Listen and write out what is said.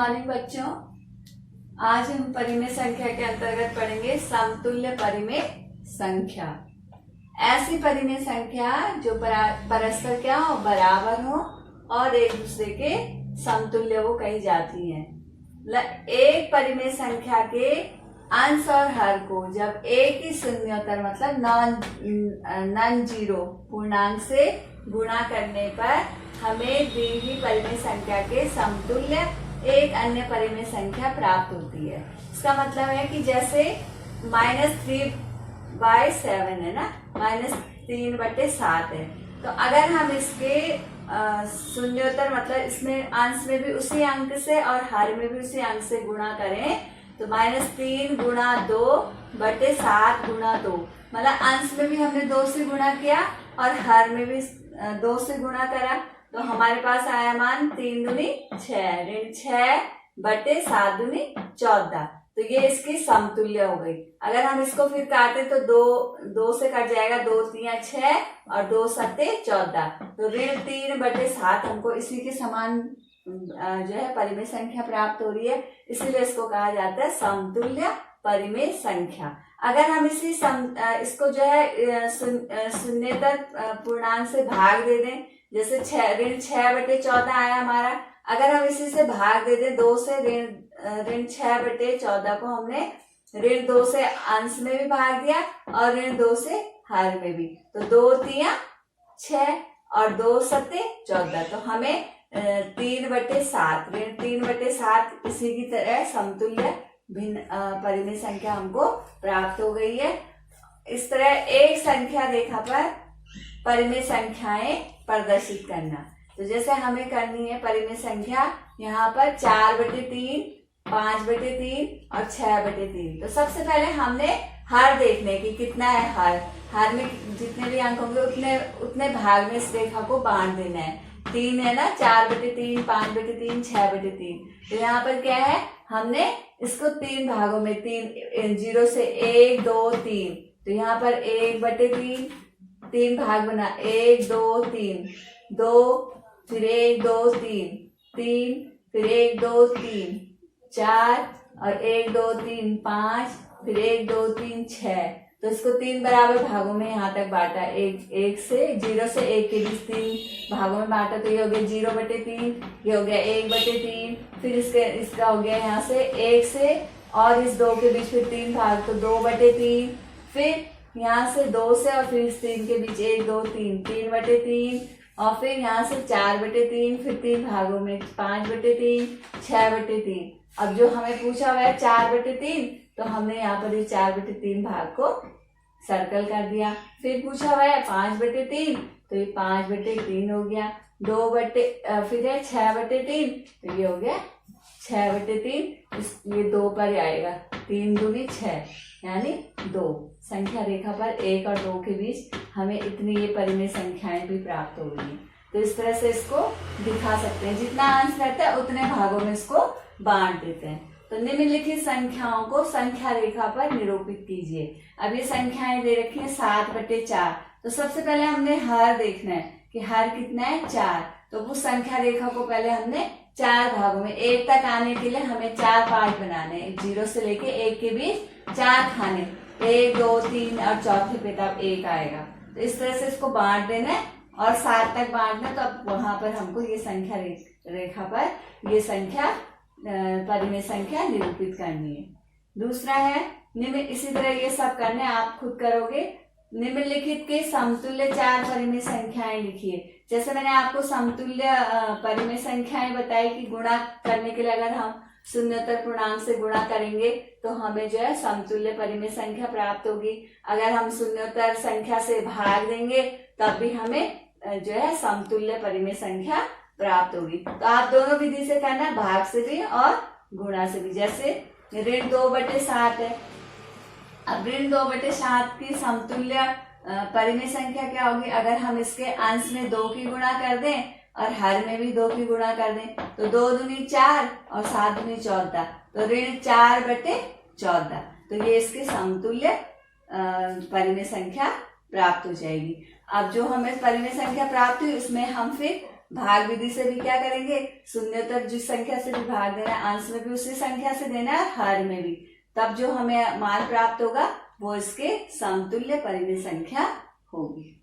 Morning बच्चों। आज हम परिमेय संख्या के अंतर्गत पढ़ेंगे समतुल्य परिमेय संख्या। ऐसी परिमेय संख्या जो परस्पर क्या हो, बराबर हो और एक दूसरे के समतुल्य वो कही जाती है। एक परिमेय संख्या के अंश और हर को जब एक ही शून्योत्तर मतलब नॉन जीरो पूर्णांक से गुणा करने पर हमें दी हुई परिमेय संख्या के समतुल्य एक अन्य परिमेय संख्या प्राप्त होती है। इसका मतलब है कि जैसे -3/7 है ना, -3/7 है, तो अगर हम इसके शून्योत्तर मतलब इसमें अंश में भी उसी अंक से और हर में भी उसी अंक से गुणा करें तो -3 गुणा 2/7 गुणा 2, मतलब अंश में भी हमने 2 से गुणा किया और हर में भी 2 से गुणा करा, तो हमारे पास आया मान 3 दूनी 6 ऋण 6/7 दूनी 14। तो ये इसकी समतुल्य हो गई। अगर हम इसको फिर काटे तो 2 से कट जाएगा, 2 3 6 और 2 7 14, तो ऋण 3/7 हमको इसी के समान जो है परिमेय संख्या प्राप्त हो रही है, इसीलिए इसको कहा जाता है समतुल्य परिमेय संख्या। अगर हम इसको जो है शून्येतर पूर्णांक से भाग दे दें, जैसे ऋण 6/14 आया हमारा, अगर हम इसी से भाग दे दें 2 से, ऋण 6/14 को हमने ऋण 2 से अंश में भी भाग दिया और ऋण 2 से हर में भी, तो 2 3 6 और 2 7 14, तो हमें 3/7 ऋण 3/7 इसी की तरह समतुल्य भिन्न परिमेय संख्या हमको प्राप्त हो गई है। इस तरह एक संख्या रेखा पर परिमेय संख्याएं प्रदर्शित करना, तो जैसे हमें करनी है परिमेय संख्या यहाँ पर 4/3, 5/3 और 6/3। तो सबसे पहले हमने हर देखने की कितना है, हर में जितने भी अंक होंगे उतने भाग में इस रेखा को बांट देना है। 3 है ना, 4/3, 5/3, 6/3। तो यहाँ पर क्या है, हमने इसको 3 भागों में 0 से 1 2 3, तो यहाँ पर 1/3 3 भाग बना, 1 2 3 2, फिर 1 2 3 3, फिर 1 2 3 4 और 1 2 3 5, फिर 1 2 3 6। तो इसको 3 बराबर भागों में यहाँ तक बांटा, 0 से 1 के बीच 3 भागों में बांटा, तो ये हो गया 0/3, ये हो गया 1/3, फिर इसका हो गया यहाँ से 1 से और इस 2 के बीच फिर 3 भाग, तो 2/3, फिर यहाँ से 2 से और फिर इस 3 के बीच 1 2 3 3/3, और फिर यहाँ से 4/3, फिर 3 भागों में 5/3 6/3। अब जो हमें पूछा हुआ है 4/3, तो हमने यहाँ पर ये 4/3 भाग को सर्कल कर दिया। फिर पूछा हुआ है 5/3, तो ये 5/3 हो गया। फिर है 6/3, तो ये हो गया 6/3, ये 2 पर आएगा, 3 दूनी 6 यानी 2। संख्या रेखा पर 1 और 2 के बीच हमें इतनी ये परिमेय संख्याएं भी प्राप्त हो गई। तो इस तरह से इसको दिखा सकते हैं, जितना अंश रहता है उतने भागों में इसको बांट देते हैं। तो निम्नलिखित संख्याओं को संख्या रेखा पर निरूपित कीजिए। अब ये संख्याएं दे रखी है 7/4, तो सबसे पहले हमने हर देखना है कि हर कितना है 4, तो उस संख्या रेखा को पहले हमने 4 भागों में 1 तक आने के लिए हमें 4 पार्ट बनाने हैं, 0 से लेके 1 के बीच 4 खाने, 1 2 3 और चौथे पे तब 1 आएगा। तो इस तरह से इसको बांट देना है और 7 तक बांटना, तो अब वहां पर हमको ये संख्या रेखा पर ये संख्या परिमेय संख्या निरूपित करनी है। दूसरा है इसी तरह ये सब करने आप खुद करोगे। निम्नलिखित के समतुल्य 4 परिमेय संख्याएं लिखिए। जैसे मैंने आपको समतुल्य परिमेय संख्याएं बताई कि गुणा करने के लिए अगर हम शून्योत्तर पूर्णांक से गुणा करेंगे तो हमें जो है समतुल्य परिमेय संख्या प्राप्त होगी। अगर हम शून्योत्तर संख्या से भाग देंगे तब भी हमें जो है समतुल्य परिमेय संख्या प्राप्त होगी। तो आप दोनों विधि से करना, भाग से भी और गुणा से भी। जैसे ऋण 2/7 है, अब ऋण 2/7 की समतुल्य परिमेय संख्या क्या होगी, अगर हम इसके अंश में 2 की गुणा कर दें और हर में भी 2 की गुणा कर दें, तो 2 दूनी 4 और 7 दूनी 14, तो ऋण 4/14, तो ये इसके समतुल्य परिमेय संख्या प्राप्त हो जाएगी। अब जो हमें परिमेय संख्या प्राप्त हुई उसमें हम फिर भाग विधि से भी क्या करेंगे, शून्योत्तर जिस संख्या से भी भाग देना है अंश में भी उसी संख्या से देना है, हर में भी, तब जो हमें मान प्राप्त होगा वो इसके समतुल्य परिमेय संख्या होगी।